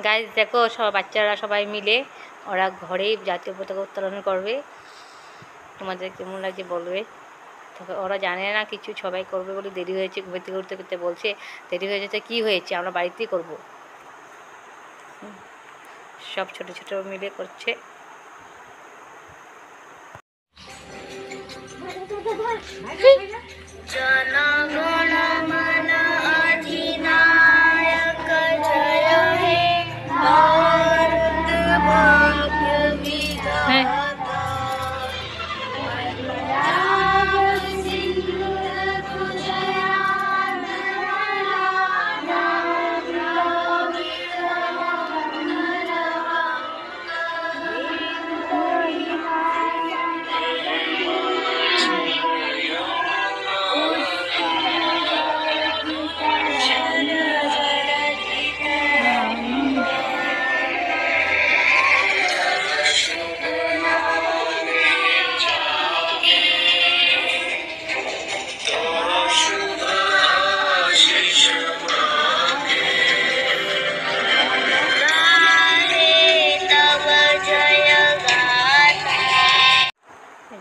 Guys দেখো, সব বাচ্চারা সবাই মিলে ওরা ঘরেই জাতীয় পতাকা উত্তোলন করবে। তোমাদের কেমন লাগছে বলবে। ওরা জানে না কিছু, সবাই করবে বলে দেরি হয়েছে, ঘুম থেকে উঠতে করতে বলছে দেরি হয়ে যেতে, কী হয়েছে, আমরা বাড়িতেই করব। সব ছোট ছোট মিলে করছে।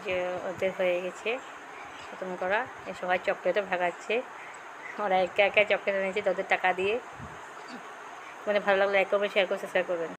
যে ওদের হয়ে গেছে খতম করা, সবাই চকলেটও ভাগাচ্ছে। ওরা একা একা চকলেট এনেছে, ওদের টাকা দিয়ে। মানে ভালো লাগলে লাইক করবেন, শেয়ার করে সাবস্ক্রাইব করবেন।